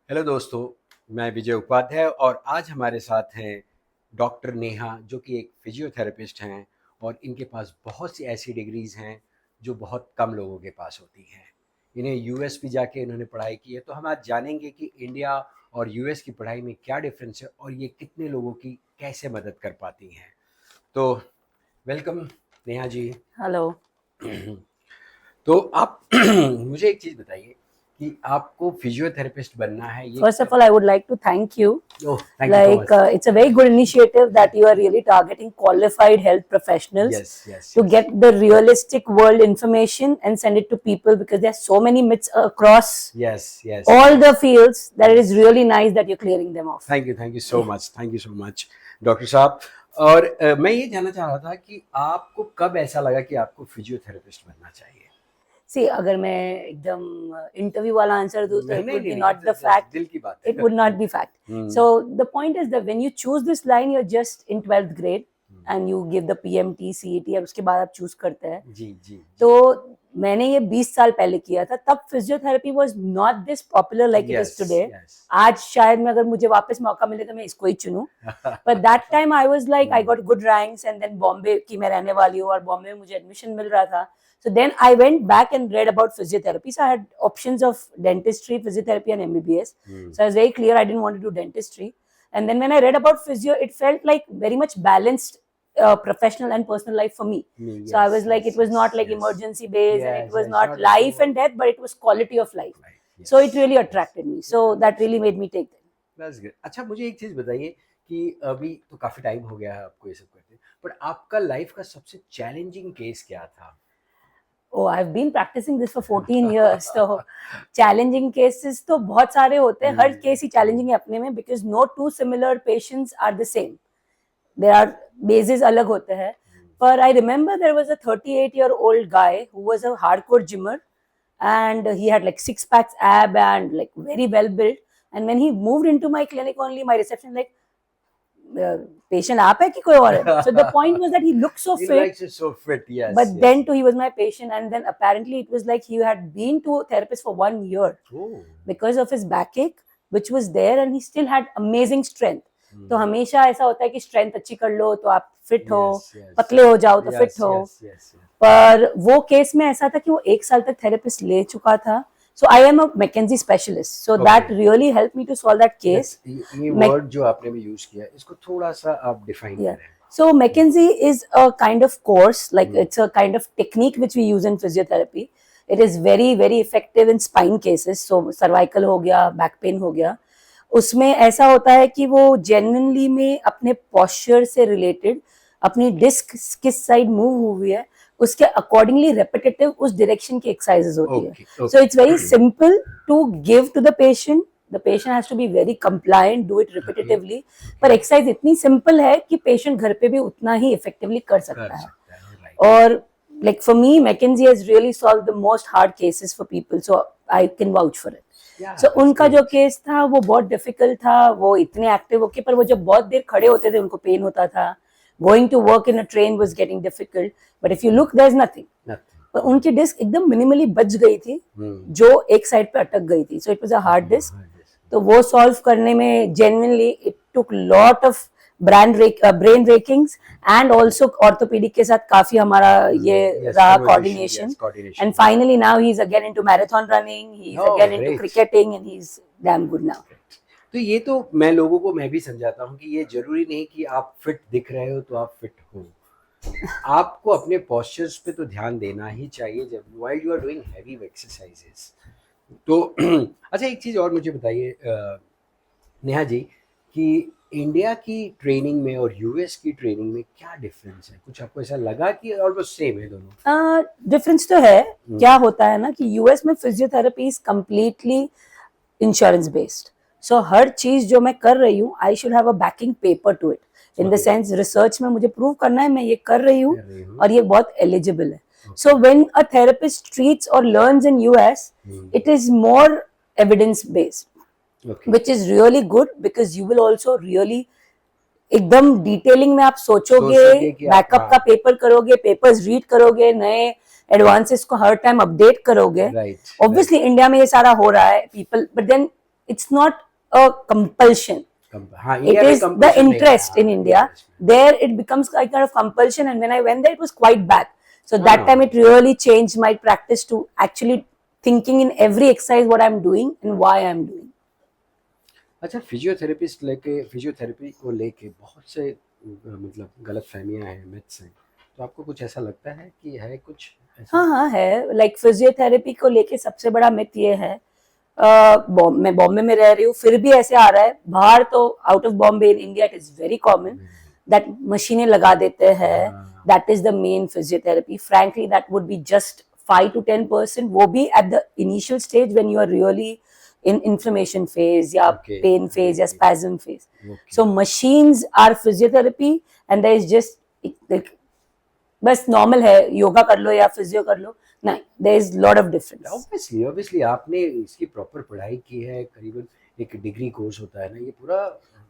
Hello दोस्तों, मैं विजय उपाध्याय और आज हमारे साथ हैं डॉक्टर नेहा जो कि एक फिजियोथेरेपिस्ट हैं और इनके पास बहुत सी ऐसी डिग्रीज़ हैं जो बहुत कम लोगों के पास होती हैं। इन्हें यूएस भी जाके इन्होंने पढ़ाई की है, तो हम आज जानेंगे कि इंडिया और यूएस की पढ़ाई में क्या डिफरेंस है और ये कितने लोगों की कैसे मदद कर पाती हैं। तो वेलकम नेहा जी। हेलो। तो आप मुझे एक चीज़ बताइए कि आपको फिजियोथेरेपिस्ट बनना है ये First of all, I would like to thank you. Oh thank you so much. It's a very good initiative that you are really targeting qualified health professionals yes yes to yes get the realistic world information and send it to people because there are so many myths across yes yes all the fields that it is really nice that you're clearing them off. Thank you so much doctor साहब। और मैं ये जानना चाह रहा था कि आपको कब ऐसा लगा कि आपको फिजियोथेरेपिस्ट बनना चाहिए। See, अगर मैं एकदम इंटरव्यू वाला आंसर दूं तो नहीं it नहीं would be नहीं, not the just fact. दिल की बात It would not be fact. So the point is that when you choose this line, you're just in 12th grade and you give the PMT, CET और उसके बाद आप choose करते हैं। जी जी तो मैंने ये 20 साल पहले किया था, तब physiotherapy was not this popular like it is today. आज शायद मैं अगर मुझे वापस मौका मिले तो मैं इसको ही चुनूं, but that time I was like I got good ranks and then Bombay की मैं रहने वाली हूँ और बॉम्बे में मुझे एडमिशन मिल रहा था। So then I went back and read about physiotherapy. So I had options of dentistry, physiotherapy, and MBBS. So I was very clear I didn't want to do dentistry. And then when I read about physio, it felt like very much balanced professional and personal life for me. So I was like, it was not like emergency based, and it was not life and death, but it was quality of life. So it really attracted me. So that really made me take that. That's good. अच्छा मुझे एक चीज़ बताइए कि अभी तो काफ़ी time हो गया है आपको ये सब करते, पर आपका लाइफ का सबसे चैलेंजिंग केस क्या था। Oh, I've been practicing this for 14 years. तो challenging cases तो बहुत सारे होते हैं, हर केस ही challenging है अपने में because no two similar patients are the same. There are bases अलग होते हैं. But I remember there was a 38-year-old guy who was a hardcore gymmer and he had like 6 packs ab and like very well built. And when he moved into my clinic only, my reception like, patient आप है कि कोई और है? So the point was that he looked so He fit. likes it so fit, yes. But yes. then too, he was my patient, and then apparently it was like he had been to a therapist for 1 year because of his backache, which was there, and he still had amazing strength. तो हमेशा ऐसा होता है कि strength अच्छी कर लो तो आप फिट हो, पतले हो जाओ तो फिट हो। पर वो केस में ऐसा था कि वो 1 साल तक थेरेपिस्ट ले चुका था। So I am a McKenzie specialist, so that really helped me to solve that case. ये वर्ड जो आपने भी यूज किया इसको थोड़ा सा आप डिफाइन करें। So McKenzie is a kind of course, like it's a kind of technique which we use in physiotherapy. It is very very effective in spine cases. So cervical हो गया, back pain हो गया, उसमें ऐसा होता है कि वो genuinely में अपने posture से related अपनी डिस्क किस साइड मूव हुई है उसके अकॉर्डिंगली रेपिटेटिव उस डायरेक्शन की एक्सरसाइजेस होती है। So it's very simple to give to the patient. The patient has to be very compliant, do it repetitively, पर एक्सरसाइज इतनी सिंपल है कि पेशेंट घर पे भी उतना ही इफेक्टिवली कर सकता है। और like for me, McKenzie has really solved the most hard cases for people, so I can vouch for it. So उनका जो केस था वो बहुत डिफिकल्ट था, वो इतने एक्टिव होके पर वो जब बहुत देर खड़े होते थे उनको पेन होता था। Going to work in a train was getting difficult, but if you look, there's nothing. पर उनकी डिस्क एकदम मिनिमली बच गई थी जो एक साइड पे अटक गई थी। So it was a hard disk. तो वो सॉल्व करने में genuinely it took lot of brain rakings and also orthopedic के साथ काफी हमारा ये रहा coordination. And finally now he's again into marathon running, he's again into cricketing, and he's damn good now. तो ये तो मैं लोगों को मैं भी समझाता हूँ कि ये जरूरी नहीं कि आप फिट दिख रहे हो तो आप फिट हो। आपको अपने पोस्चर्स पे तो ध्यान देना ही चाहिए जब while you are doing heavy exercises. तो अच्छा एक चीज़ और मुझे बताइए नेहा जी कि इंडिया की ट्रेनिंग में और यूएस की ट्रेनिंग में क्या डिफरेंस है? कुछ आपको ऐसा लगा कि ऑलमोस्ट सेम है दोनों? डिफरेंस तो है। क्या होता है ना कि यूएस में physiotherapy is completely insurance based. So हर चीज जो मैं कर रही हूँ I should have a backing paper to it, in the sense research में मुझे प्रूव करना है मैं ये कर रही हूँ और ये बहुत एलिजिबल है। So when a therapist treats और learns in US it is more evidence based, which is really good because you will also really एकदम डिटेलिंग में आप सोचोगे, बैकअप का पेपर करोगे, पेपर्स रीड करोगे, नए एडवांसेस को हर टाइम अपडेट करोगे। ऑब्वियसली इंडिया में ये सारा हो रहा है people, but then it's not a compulsion. हाँ, It इंडिया में is the compulsion नहीं है, interest हाँ, in India. interest में। There it becomes like kind of compulsion, and when I went there, it was quite bad. So that हाँ। time it really changed my practice to actually thinking in every exercise what I'm doing and why I'm doing. अच्छा, physiotherapy को लेके बहुत से मतलब गलत फहमियाँ हैं, myths हैं, तो आपको कुछ ऐसा लगता है कि है कुछ ऐसा? हाँ है, लाइक फिजियोथेरेपी को लेके सबसे बड़ा मिथ ये है, मैं बॉम्बे में रह रही हूँ फिर भी ऐसे आ रहा है, बाहर तो out of Bombay in India it is very common that मशीनें लगा देते हैं, हाँ। That is the main physiotherapy. Frankly that would be just 5 to 10%, वो भी at the initial stage when you are really in inflammation phase या Okay, pain phase या okay. spasm phase. Okay. So machines are physiotherapy and there is just like बस normal है, योगा कर लो या physio कर लो, नहीं, there is lot of difference. Obviously आपने इसकी प्रॉपर पढ़ाई की है, करीबन एक डिग्री कोर्स होता है ना ये पूरा.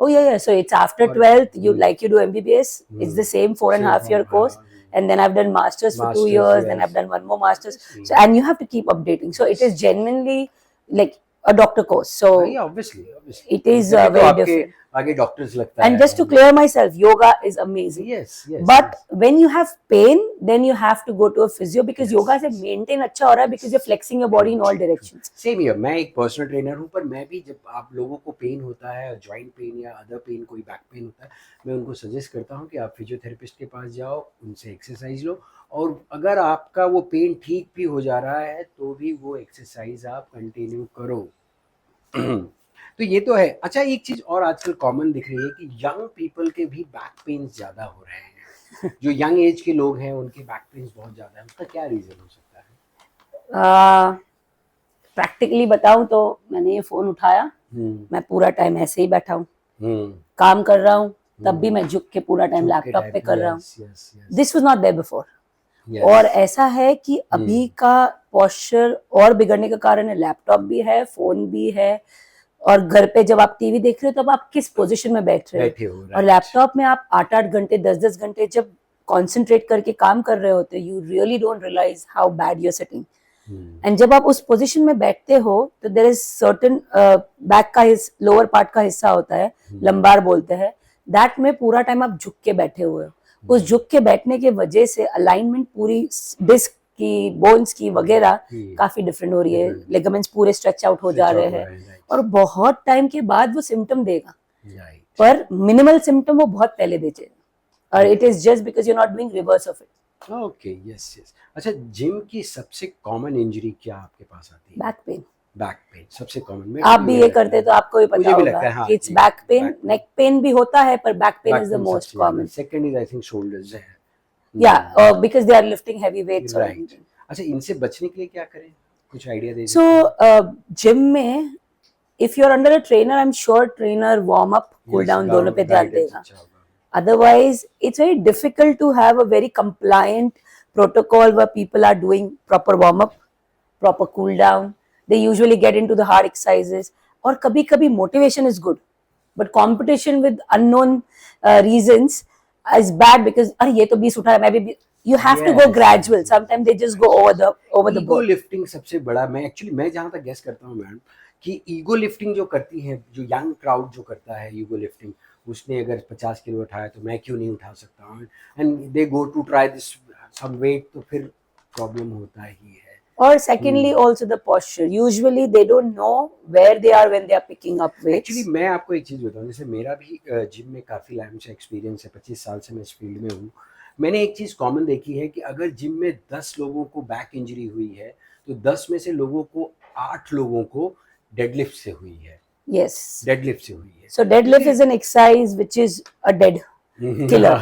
Oh yeah, so it's after और- 12th you like you do MBBS, it's the same 4.5 year Same, course, and then I've done masters for 2 Masters, years, then yes. I've done one more masters, Obviously. so and you have to keep updating, so it is genuinely like a doctor course, so भाई obviously it is तभी तो very आपके different. आगे doctors लगता है. And just to clear myself, yoga is amazing. Yes, yes. But when you have pain, then you have to go to a physio because Yes, yoga से yes. maintain अच्छा हो रहा है because you're flexing your body in all directions. Same here, मैं एक personal trainer हूँ, पर मैं भी जब आप लोगों को पेन होता है, जॉइंट पेन या अदर पेन, कोई बैक पेन होता है, मैं उनको सजेस्ट करता हूँ कि आप फिजियोथेरेपिस्ट के पास जाओ, उनसे एक्सरसाइज लो, और अगर आपका वो पेन ठीक भी हो जा रहा है तो भी वो एक्सरसाइज आप कंटिन्यू करो. तो ये तो है. अच्छा, एक चीज और आजकल कॉमन दिख रही है कि यंग पीपल के भी बैक पेन ज्यादा हो रहे हैं. जो यंग एज के लोग हैं उनके बैक पेन बहुत ज्यादा है, उसका क्या रीजन हो सकता है? प्रैक्टिकली बताऊं तो मैंने ये फोन उठाया, मैं पूरा टाइम ऐसे ही बैठा हूँ, काम कर रहा हूँ, तब भी मैं झुक के पूरा टाइम लैपटॉप पे कर रहा हूँ. This was not there before. और ऐसा है कि अभी का पोस्चर और बिगड़ने का कारण है, लैपटॉप भी है, फोन भी है, और घर पे जब आप टीवी देख रहे हो तब आप किस पोजीशन में बैठ रहे हो, और लैपटॉप में आप 8-8 घंटे 10-10 घंटे जब कॉन्सेंट्रेट करके काम कर रहे होते, you really don't realize how bad you are sitting. And जब आप उस पोजीशन में बैठते हो तो देयर इज सर्टेन बैक का लोअर पार्ट का हिस्सा होता है, लंबार बोलते हैं, दैट में पूरा टाइम आप झुक के बैठे हुए हो. उस झुक के बैठने के वजह से अलाइनमेंट पूरी डिस्क की, बोन्स की वगैरह काफी डिफरेंट हो रही है, लिगामेंट्स पूरे स्ट्रेच आउट हो जा रहे हैं, और बहुत टाइम के बाद वो सिम्टम देगा, पर मिनिमल सिम्टम वो बहुत पहले देगा, और it is just because you not doing reverse of it. Okay, yes yes. अच्छा, जिम की सबसे कॉमन इंजरी क्या आपके पास आती है? Back pain. बैक पेन सबसे कॉमन. आप भी ये करते तो आपको भी पता होगा हाँ, कि it's back pain. Neck pain भी होता है, पर back pain is the most common. Second is I think shoulders है. या because they are lifting heavy weights. Right. अच्छा, इनसे बचने के लिए क्या करें, कुछ आइडिया दे. सो जिम में if you are under a trainer, I am sure trainer warm up cool down दोनों पे ध्यान देगा. Otherwise, it's very difficult to have a very compliant protocol where people are doing proper warm up, proper cool down. They usually get into the hard exercises. और कभी-कभी motivation is good, but competition with unknown reasons is bad because अरे ये तो 20 उठाया, मैं भी. You have to go gradual. Sometimes they just go over the board. Ego lifting सबसे बड़ा, मैं जहाँ तक गेस करता हूँ मैडम, कि ईगो लिफ्टिंग जो करती है, जो यंग क्राउड जो करता है ईगो लिफ्टिंग, उसने अगर 50 किलो उठाया तो मैं क्यों नहीं उठा सकता हूँ, and they go to try this some weight, तो फिर प्रॉब्लम होता ही है. और secondly also the posture, usually they don't know where they are when they are picking up weights. Actually मैं आपको एक चीज़ बताऊँ, जैसे मेरा भी जिम में काफ़ी टाइम से एक्सपीरियंस है, 25 साल से मैं इस फील्ड में हूँ. मैंने एक चीज़ कॉमन देखी है कि अगर जिम में 10 लोगों को बैक इंजरी हुई है तो 10 में से लोगों को 8 लोगों को डेडलिफ्ट से हुई है. Yes. डेडलिफ्ट से हुई है. So deadlift is an exercise which is a dead killer.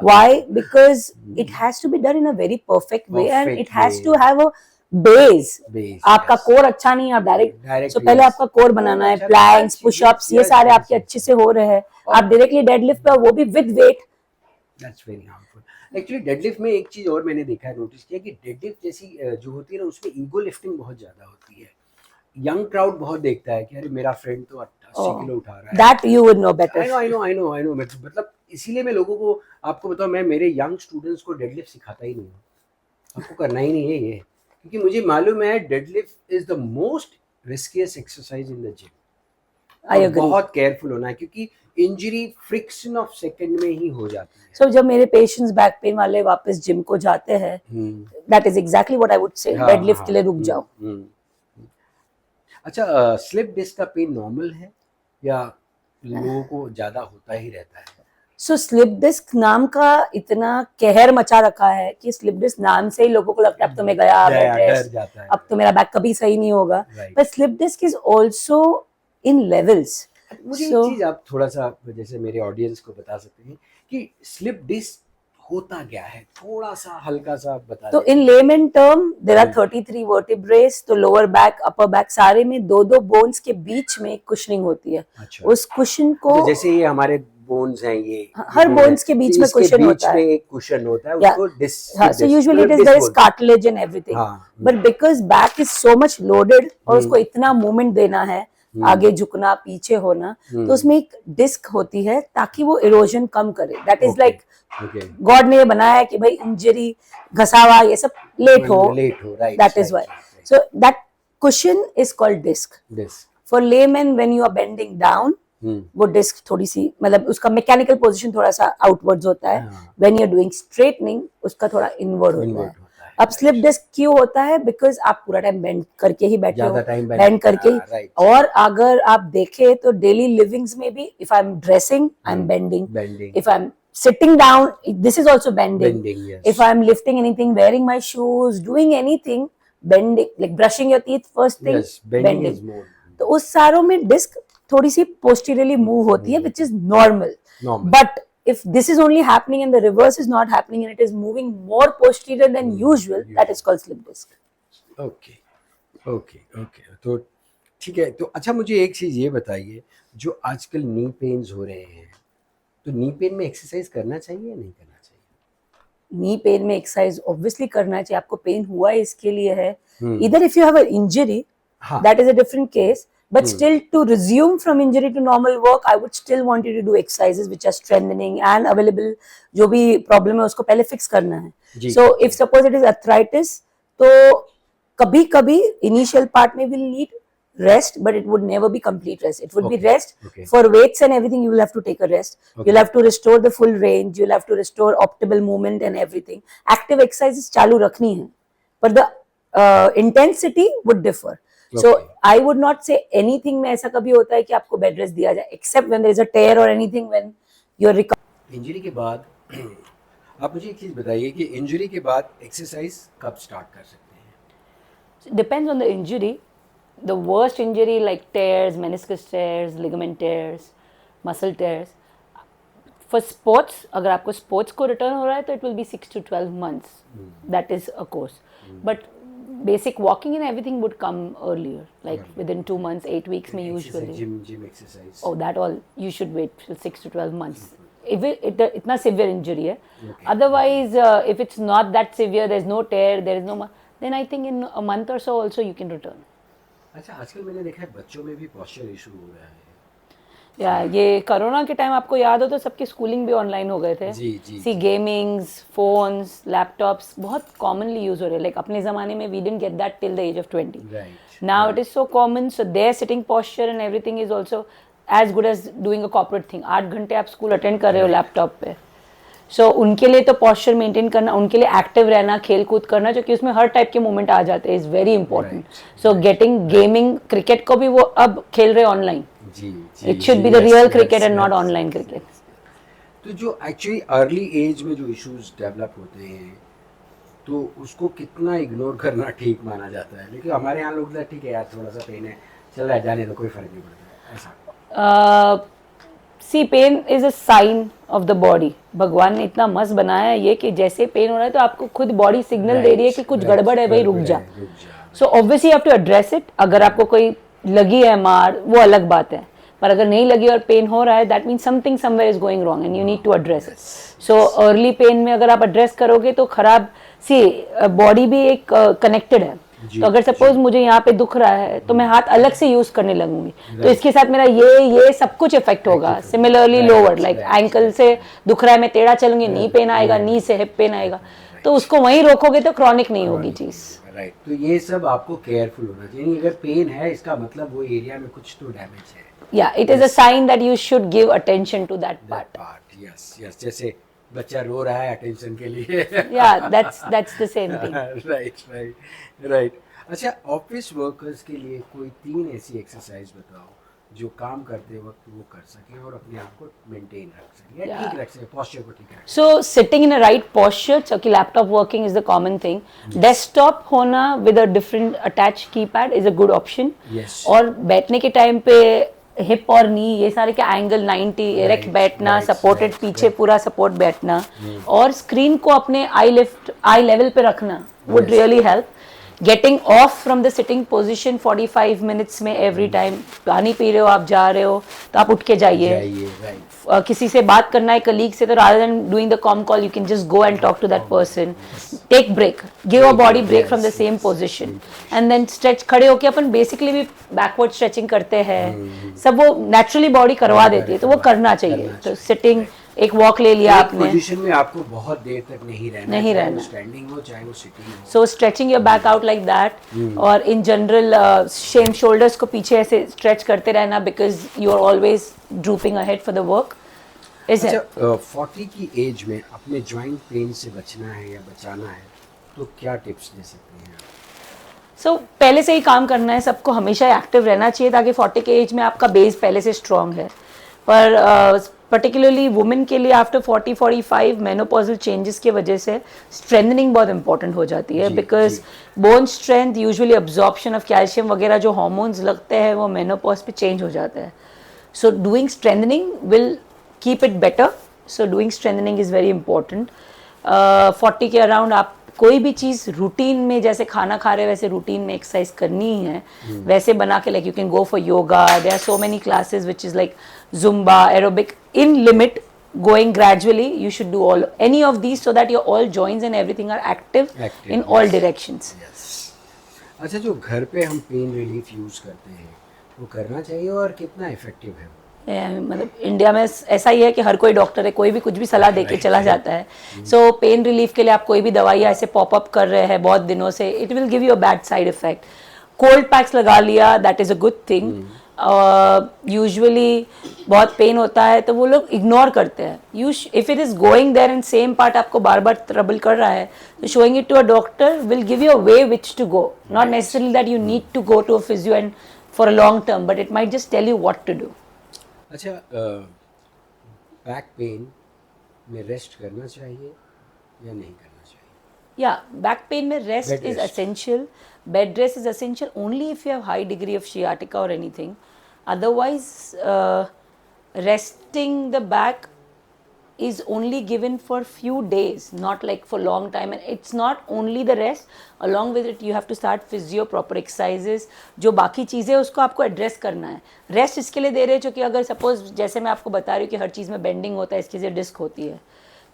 Why? Because it has to be done in a very perfect way, and it has to have a base. आपका core अच्छा नहीं है, आप direct, so पहले आपका core बनाना है, planks, pushups, ये सारे आपके अच्छे से हो रहे हैं, आप डायरेक्टली डेडलिफ्ट पे, वो भी with weight. That's very harmful. Actually deadlift में एक चीज़ और मैंने देखा है, नोटिस किया कि डेडलिफ्ट जैसी जो होती है ना, उसमें ईगो लिफ्टिंग बहुत ज़्यादा होती है. यंग क्राउड बहुत देखता है कि अरे मेरा फ्रेंड तो 80 किलो उठा रहा है. That you would know better. I know. मतलब इसीलिए मैं लोगों को, आपको बताऊं, मैं मेरे यंग स्टूडेंट्स को डेडलिफ्ट सिखाता ही नहीं हूँ. आपको करना ही नहीं है ये, क्योंकि मुझे मालूम है deadlift is the most riskiest exercise in the gym. I और एग्री। बहुत केयरफुल होना है क्योंकि इंजरी फ्रिक्शन ऑफ सेकंड में ही हो जाती है। सो जब मेरे पेशेंट्स बैक पेन वाले वापस जिम को जाते हैं, that is exactly what I would से, हाँ डेडलिफ्ट हाँ के लिए रुक जाओ। अच्छा, स्लिप डिस्क का पेन नॉर्मल है या लोगों को ज्यादा होता ही रहता है? सो स्लिप डिस्क नाम का इतना कहर मचा रखा है कि स्लिप डिस्क नाम से ही लोगों को लगता है अब तो मैं गया बेड डर रेस्ट, जाता है। अब तो मेरा बैक कभी सही नहीं होगा। Right. पर slip disc is also in levels. मुझे एक So- चीज आप थोड़ा सा जैसे मेरे ऑडियंस को बता सकते हैं कि स्लिप डिस्क होता क्या है, थोड़ा सा हल्का सा बता तो दें। इन लेमन टर्म देयर आर 33 वर्टिब्रेस, तो लोअर बैक अपर बैक सारे में दो दो बोन्स के बीच में कुशनिंग होती है। अच्छा। उस कुशन को अच्छा, जैसे ये हमारे बोन्स हैं, ये हर bones के बीच में इसके cushion बीच होता है। में एक कुशन होता है, Yeah. उसको डिस्क, हाँ, so usually it is there is cartilage and everything, हाँ, but because back is so much loaded और उसको इतना मूवमेंट देना है, आगे झुकना पीछे होना, तो उसमें एक डिस्क होती है ताकि वो इरोजन कम करे। दैट इज लाइक गॉड ने ये बनाया है कि भाई इंजरी घसावा ये सब लेट हो, right, that is why. So that cushion is called disc. For layman when you are bending down, वो डिस्क थोड़ी सी मतलब उसका मैकेनिकल पोजीशन थोड़ा सा आउटवर्ड्स होता है। When you are doing straightening उसका थोड़ा इनवर्ड होता है। अब स्लिप डिस्क क्यों होता है? बिकॉज आप पूरा टाइम बेंड करके ही बैठे हो, बेंड करके ही। और अगर आप देखें तो डेली लिविंग्स में भी if I am dressing I am bending, if I am sitting down this is also bending, yes. if I am lifting anything, wearing my shoes, doing anything, bending, like brushing your teeth first thing, yes, bending is more. तो उस सारों में disc थोड़ी सी posteriorly move होती है, which is normal. But if this is only happening and the reverse is not happening and it is moving more posterior than usual, that is called slip disc. Okay तो ठीक है। तो अच्छा, मुझे एक चीज ये बताइए, जो आजकल नी पेन्स हो रहे हैं, तो नी पेन में एक्सरसाइज करना चाहिए या नहीं करना चाहिए? नी पेन में एक्सरसाइज ऑब्वियसली करना चाहिए, आपको पेन हुआ है इसके लिए है। इधर if you have a injury, that is a different case, but still to resume from injury to normal work, I would still want you to do exercises which are strengthening and available. जो भी problem है उसको पहले fix करना है। So if suppose it is arthritis, तो कभी कभी initial part में will need rest, but it would never be complete rest. It would be rest. For weights and everything, you will have to take a rest. You'll have to restore the full range. You'll have to restore optimal movement and everything. Active exercises चालू रखनी है, but the intensity would differ. So I would not say anything में ऐसा कभी होता है कि आपको bed rest दिया जाए, except when there is a tear or anything, when you're recovering. Injury के बाद आप मुझे एक चीज बताइए कि इंजरी के बाद एक्सरसाइज कब स्टार्ट कर सकते हैं? It depends on the injury. The worst injury like tears, meniscus tears, ligament tears, muscle tears. For sports, अगर आपको sports को return हो रहा है तो it will be 6 to 12 months. That is a course. But basic walking and everything would come earlier, like within 2 months, 8 weeks में usually. Gym exercise. Oh, that all you should wait till 6 to 12 months. If it इतना severe injury है, otherwise if it's not that severe, there's no tear, there is no, then I think in a month or so also you can return. अच्छा, आजकल मैंने देखा है बच्चों में भी पोस्चर इशू हो रहा है। या ये कोरोना के टाइम आपको याद हो तो सबकी स्कूलिंग भी ऑनलाइन हो गए थे। सी गेमिंग्स, फोन्स, लैपटॉप्स बहुत कॉमनली यूज हो रहे हैं। लाइक अपने जमाने में we didn't get that till the age of 20। Now it is so common, so there sitting posture and everything is also as good as doing a corporate thing. 8 घंटे आप school attend कर रहे हो laptop पे, सो उनके लिए तो posture maintain करना, उनके लिए एक्टिव रहना, खेल कूद करना, जो कि उसमें हर टाइप के मूवमेंट आ जाते हैं, is very important. So getting gaming, cricket को भी वो अब खेल रहे online. It should be the real cricket and not online cricket. तो जो एक्चुअली अर्ली एज में जो इश्यूज डेवलप होते हैं, तो उसको कितना इग्नोर करना ठीक माना जाता है? लेकिन हमारे यहाँ लोग ठीक है यार, थोड़ा सा पेन है, चल रहा है, जाने दो, कोई फर्क नहीं पड़ता ऐसा। See pain is a sign of the body. भगवान ने इतना मस्त बनाया है ये कि जैसे पेन हो रहा है तो आपको खुद बॉडी सिग्नल दे रही है कि कुछ गड़बड़ है, भाई रुक जा। So obviously you have to address it. अगर आपको कोई लगी है मार, वो अलग बात है, पर अगर नहीं लगी और पेन हो रहा है, that means something somewhere is going wrong and you need to address it. So early pain में अगर आप एड्रेस करोगे तो खराब, सी बॉडी भी एक कनेक्टेड है। तो अगर सपोज मुझे यहाँ पे दुख रहा है तो मैं हाथ अलग से यूज करने लगूंगी, तो इसके साथ मेरा ये सब कुछ इफेक्ट होगा। सिमिलरली लोअर, लाइक एंकल से दुख रहा है, मैं टेढ़ा चलूंगी, नी पेन आएगा, नी से हिप पेन आएगा, तो उसको वहीं रोकोगे तो क्रॉनिक नहीं होगी चीज। राइट, तो ये सब आपको केयरफुल होना चाहिए। अगर पेन है, इसका मतलब वो एरिया में कुछ तो डैमेज है। yeah, it is a sign that you should give attention to that That part. part, yes, yes. जैसे बच्चा रो रहा है अटेंशन के लिए. Yeah, that's the same thing. Right right right. अच्छा, ऑफिस वर्कर्स के लिए कोई 3 ऐसी एक्सरसाइज बताओ जो काम करते वक्त वो कर सके और अपने आप को मेंटेन रख सके या Yeah. ठीक रख सके, posture को ठीक रख सके. So sitting in a right posture, so कि laptop working is the common thing. Desktop होना with a different attached keypad is a good option. Yes. और बैठने के टाइम पे हिप और नी ये सारे के एंगल 90 इरेक्ट Right, बैठना, right, सपोर्टेड right, पीछे right. पूरा सपोर्ट बैठना और स्क्रीन को अपने आई लेवल पे रखना would Yes. really help. Getting off from the sitting position 45 minutes में every time, पानी पी रहे हो, आप जा रहे हो तो आप उठ के जाइए. जाइए, right. किसी से बात करना है कलीग से तो rather than doing the com call you can just go and talk to that person. Take break, give a body break from the same position and then stretch. खड़े होके अपन basically भी backward stretching करते हैं, सब वो naturally body करवा देती है तो वो करना चाहिए. तो sitting एक वॉक ले लिया एक आपने. पोजीशन में आपको बहुत देर तक नहीं रहना, नहीं चाहे रहना. वो स्टैंडिंग हो चाहे वो सिटिंग हो. So stretching your back out like that और in general same shoulders को पीछे ऐसे stretch करते रहना because you are always drooping ahead for the work. Is it? अच्छा, 40 की एज में अपने जॉइंट पेन से बचना है या बचाना है तो क्या टिप्स दे सकते हैं आप? So पहले से ही काम करना है, सबको हमेशा एक्टिव रहना चाहिए ताकि 40 के एज में आपका बेस पहले से स्ट्रांग है. पर पर्टिकुलरली वुमेन के लिए आफ्टर 40-45 मेनोपॉजल चेंजेस की वजह से स्ट्रेंथनिंग बहुत इंपॉर्टेंट हो जाती है जी, because bone strength usually absorption of calcium वगैरह जो हार्मोन्स लगते हैं वो मेनोपॉज पे चेंज हो जाता है. So doing strengthening will keep it better. So doing strengthening is very important. 40 के अराउंड आप कोई भी चीज़ रूटीन में जैसे खाना खा रहे हैं वैसे रूटीन में एक्सरसाइज करनी ही है वैसे बना के, like you can go for yoga, there are so many classes which is like Zumba, aerobic, in limit, going gradually. You should do any of these so that your all joints and everything are active in all directions. Yes. अच्छा, जो घर पे हम pain relief use करते हैं वो करना चाहिए और कितना इफेक्टिव है? मतलब इंडिया में ऐसा ही है कि हर कोई डॉक्टर है, कोई भी कुछ भी सलाह देके चला जाता है. सो पेन रिलीफ के लिए आप कोई भी दवाइयाँ ऐसे पॉपअप कर रहे हैं बहुत दिनों से, it will give you a bad side effect. Cold packs लगा लिया, that is a good thing. Usually बहुत पेन होता है तो वो लोग इग्नोर करते हैं. If it is going there and same part आपको बार बार ट्रबल कर रहा है तो showing it to a doctor will give you a way which to go. Not necessarily that you need to go to a physio and for a long term, but it might just tell you what to do. अच्छा, back pain में rest करना चाहिए या नहीं करना चाहिए? Yeah, back pain में rest Bed is rest. essential. Bed rest is essential only if you have high degree of sciatica or anything. Otherwise, resting the back is only given for few days, not like for long time. And it's not only the rest. Along with it, you have to start physio, proper exercises. जो बाकी चीज़ें उसको आपको address करना है. Rest इसके लिए दे रहे हो कि अगर सपोज जैसे मैं आपको बता रही हूँ कि हर चीज़ में बेंडिंग होता है, इसकी डिस्क होती है,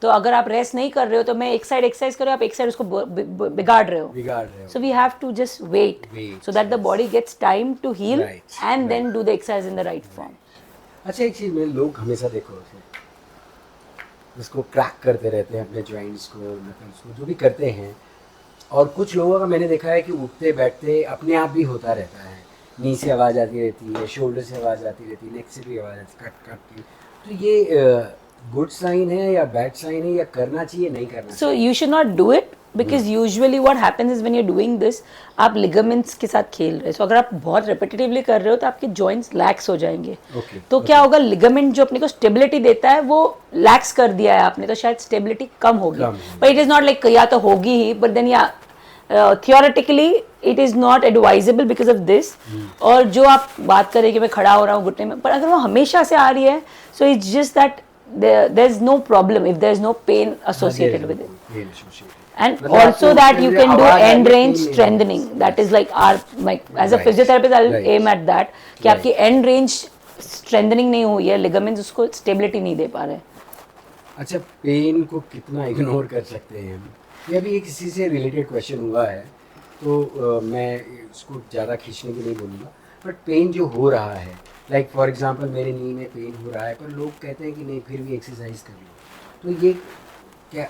तो अगर आप रेस्ट नहीं कर रहे हो तो मैं एक साइड एक्सरसाइज कर रहे हो, आप एक साइड उसको बिगाड़ रहे हो. So we have to just wait so that the body gets time to heal and then do the exercise in the right form. अच्छा, एक चीज़ में लोग हमेशा देखो उसको क्रैक करते रहते हैं अपने जॉइंट्स को, नकल्स को, जो भी करते हैं. और कुछ लोगों का मैंने देखा है कि उठते बैठते अपने आप भी होता रहता है. नी से आवाज़ आती रहती है, शोल्डर से आवाज़ आती रहती है, नेक से भी आवाज़ आती है, कट कट की. तो ये गुड साइन है या बैड साइन है या करना चाहिए नहीं करना चाहिए? So you should not do it because usually what happens is when you are doing this, आप लिगामेंट्स के साथ खेल रहे हो. सो अगर आप बहुत रिपीटेटिवली कर रहे हो तो आपके जॉइंट्स लैक्स हो जाएंगे. तो क्या होगा, लिगामेंट जो अपने को स्टेबिलिटी देता है वो लैक्स कर दिया है आपने, तो शायद स्टेबिलिटी कम होगी. But it is not like या तो होगी ही, बट देन या theoretically it is not advisable because of this. और जो आप बात करें कि मैं खड़ा हो रहा हूँ घुटने में, पर अगर वो हमेशा से आ रही है so it's just that there is no problem if there is no pain associated with it. And also that you can do end range strengthening. That is like as a physiotherapist I'll aim at that कि आपकी end range strengthening नहीं हुई है, ligaments उसको stability नहीं दे पा रहे. अच्छा, पेन को कितना इग्नोर कर सकते हैं हम? ये अभी किसी से रिलेटेड क्वेश्चन हुआ है तो मैं इसको ज़्यादा खींचने की नहीं बोलूँगा. बट पेन जो हो रहा है, लाइक फॉर एग्जांपल मेरे नी में पेन हो रहा है पर लोग कहते हैं कि नहीं फिर भी एक्सरसाइज कर लो, तो ये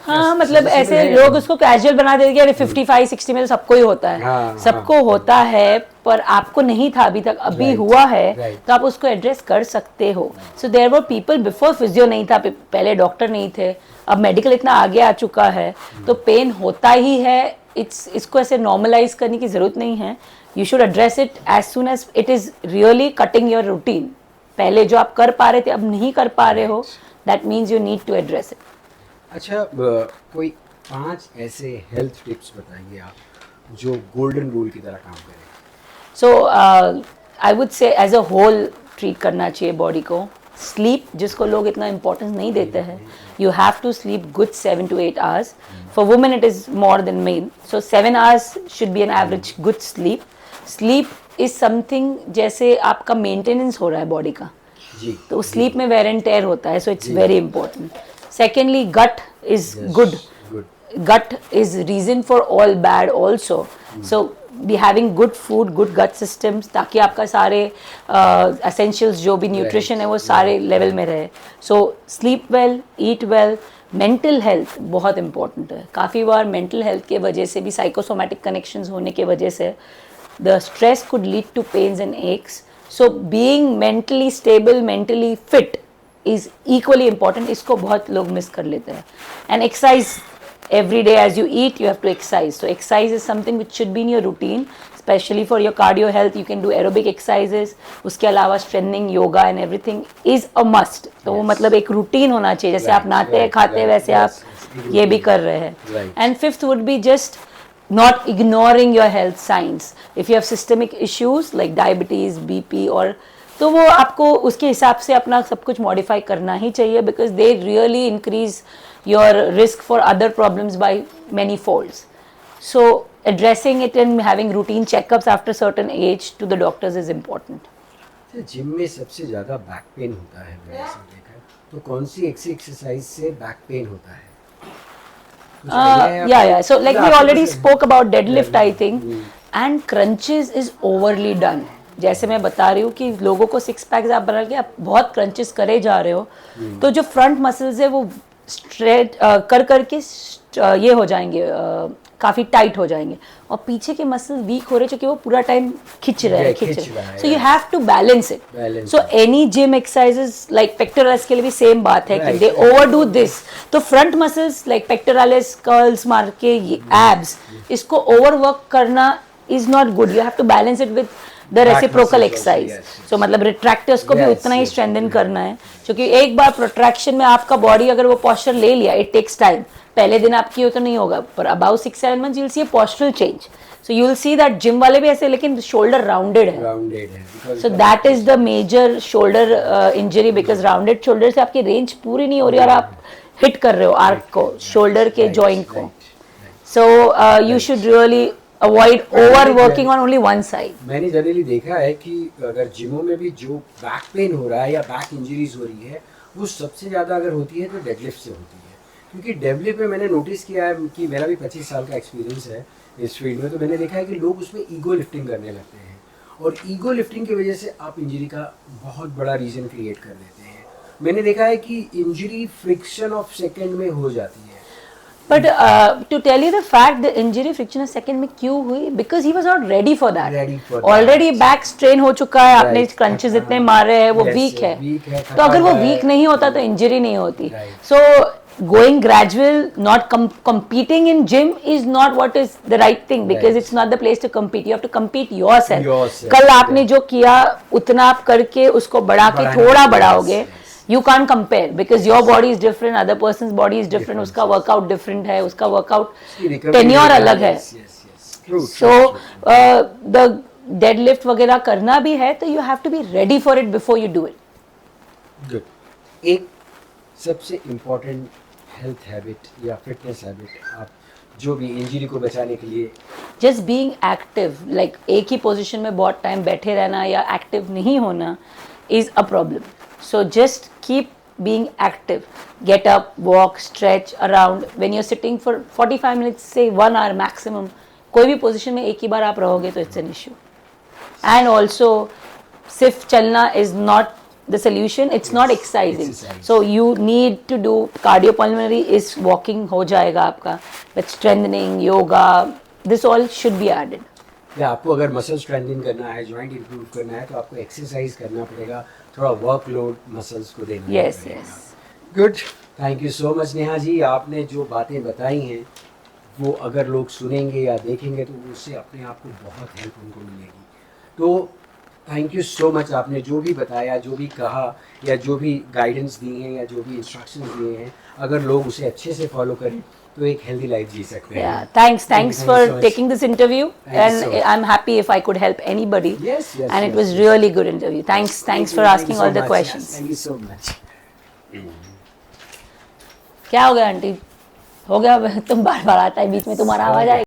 हाँ मतलब ऐसे लोग उसको कैजुअल बना देते कि अरे 55-60 में तो सबको ही होता है, हाँ, सबको होता है, पर आपको नहीं था अभी तक, अभी Right, हुआ है, right. तो आप उसको एड्रेस कर सकते हो. So there were people before physio नहीं था, पहले डॉक्टर नहीं थे, अब मेडिकल इतना आगे आ चुका है, तो पेन होता ही है. इसको ऐसे नॉर्मलाइज करने की जरूरत नहीं है. You should address it as soon as it is really cutting your routine. पहले जो आप कर पा रहे थे अब नहीं कर पा रहे हो, that means you need to address it. अच्छा, कोई 5 ऐसे हेल्थ टिप्स बताइए आप जो गोल्डन रूल की तरह काम करें. So I would say as a whole treat करना चाहिए बॉडी को. स्लीप, जिसको लोग इतना इम्पोर्टेंस नहीं देते हैं, you have to sleep good 7 to 8 hours. For women it is more than men. So 7 hours should be an average good sleep. Sleep is something जैसे आपका मेंटेनेंस हो रहा है बॉडी का, जी. तो स्लीप में वेर एंड टेयर होता है, so it's very important. Secondly gut is good. Gut is reason for all bad also. So be having good food, good gut systems, ताकि आपका सारे essentials जो भी nutrition है वो सारे level में रहे. So sleep well, eat well. Mental health बहुत important है. काफ़ी बार mental health के वजह से भी psychosomatic connections होने के वजह से the stress could lead to pains and aches. So being mentally stable, mentally fit is equally important. इसको बहुत लोग मिस कर लेते हैं. And exercise every day as you eat, you have to exercise. So exercise is something which should be in your routine, especially for your cardio health. You can do aerobic exercises. उसके अलावा strengthening, yoga and everything is a must. तो वो मतलब एक routine होना चाहिए. जैसे आप नहाते हैं, खाते हैं, वैसे आप ये भी कर रहे हैं. And fifth would be just not ignoring your health signs. If you have systemic issues like diabetes, BP or तो वो आपको उसके हिसाब से अपना सब कुछ मॉडिफाई करना ही चाहिए, because they really increase your risk for other problems by many folds. So addressing it and having routine checkups after certain age to the doctors is important. Gym में सबसे ज़्यादा बैक पेन होता है, मैंने ऐसा देखा है. तो कौन सी एक्सरसाइज से बैक पेन होता है? Yeah. So like we already spoke about deadlift, I think, and crunches is overly done. जैसे मैं बता रही हूँ कि लोगों को 6 पैक्स आप बना के आप बहुत क्रंचेस करे जा रहे हो, तो जो फ्रंट मसल्स है वो स्ट्रेट कर करके ये हो जाएंगे, काफ़ी टाइट हो जाएंगे, और पीछे के मसल्स वीक हो रहे क्योंकि वो पूरा टाइम खिंच रहे हैं. So you have to balance it. So any gym exercises like pectorals के लिए भी सेम बात है कि दे ओवरडू दिस. तो front muscles like pectorals, curls मार के एब्स, इसको ओवरवर्क करना is not good. You have to balance it with the reciprocal exercise. So मतलब रिट्रैक्टर्स को भी उतना ही स्ट्रेंथन करना है, क्योंकि एक बार प्रोट्रैक्शन में आपका बॉडी अगर वो पोस्चर ले लिया, इट टेक्स टाइम. पहले दिन आप किए तो नहीं होगा, पर about 6-7 months you will see a postural change. So you will see that gym वाले भी ऐसे, लेकिन शोल्डर राउंडेड है. So that is the major shoulder injury, because rounded shoulder से आपकी रेंज पूरी नहीं हो रही और आप हिट कर रहे हो आर्क को, शोल्डर के जॉइंट को. सो you should really avoid over working on only one side. मैंने जनरली देखा है कि अगर जिमों में भी जो बैक पेन हो रहा है या बैक इंजरीज हो रही है, वो सबसे ज़्यादा अगर होती है तो डेडलिफ्ट से होती है. क्योंकि डेडलिफ्ट में मैंने नोटिस किया है कि मेरा भी 25 साल का एक्सपीरियंस है इस फील्ड में, तो मैंने देखा है कि लोग उसमें ईगो लिफ्टिंग करने लगते हैं, और ईगो लिफ्टिंग की वजह से आप इंजरी का बहुत बड़ा रीज़न क्रिएट कर देते हैं. मैंने देखा है कि इंजरी फ्रिक्शन ऑफ सेकेंड में हो जाती है. But to tell you the fact, the injury friction of second में क्यों हुई? Because he was not ready for that. Already back strain हो चुका है, आपने crunches इतने मारे हैं, वो weak है. तो अगर वो weak नहीं होता तो injury नहीं होती. So going gradual, not competing in gym is not what is the right thing, because it's not the place to compete. You have to compete yourself. कल आपने जो किया उतना आप करके उसको बढ़ा के थोड़ा बढ़ाओगे. You can't compare because your body is different, other person's body is different, उसका workout different है, उसका workout tenure अलग है. So the deadlift वगैरह करना भी है तो you have to be ready for it before you do it. Good. एक सबसे important health habit या fitness habit आप जो भी इंजरी को बचाने के लिए. Just being active, like एक ही position में बहुत time बैठे रहना या active नहीं होना is a problem. So just keep being active. Get up, walk, stretch around. When you're sitting for 45 minutes, say 1 hour maximum, कोई भी position में एक ही बार आप रहोगे तो it's an issue. And also, सिर्फ चलना is not the solution. It's not exercising. Exercise. So you need to do cardiopulmonary is walking हो जाएगा आपका, but strengthening, yoga, this all should be added. या आपको अगर मसल स्ट्रेंथन करना है, जॉइंट इंप्रूव करना है, तो आपको एक्सरसाइज करना पड़ेगा, थोड़ा वर्कलोड मसल्स को देना Yes, पड़ेगा। yes. Good, thank you so much Neha ji. आपने जो बातें बताई हैं वो अगर लोग सुनेंगे या देखेंगे तो उससे अपने आप को बहुत हेल्प उनको मिलेगी। तो थैंक यू सो मच, आपने जो भी बताया, जो भी कहा, या जो भी गाइडेंस दी हैं या जो भी इंस्ट्रक्शंस दिए हैं, अगर लोग उसे अच्छे से फॉलो करें तो एक हेल्दी लाइफ जी सकते हैं। Yeah, thanks Thank you for so much. taking this interview, Thank you and so much. I'm happy if I could help anybody. Yes, yes, And it yes, was yes. really good interview. Thanks for asking all the questions. Thank you so much. क्या हो गया aunty? हो गया? तुम बार बार आता है बीच में, तुम्हारा आवाज आएगा।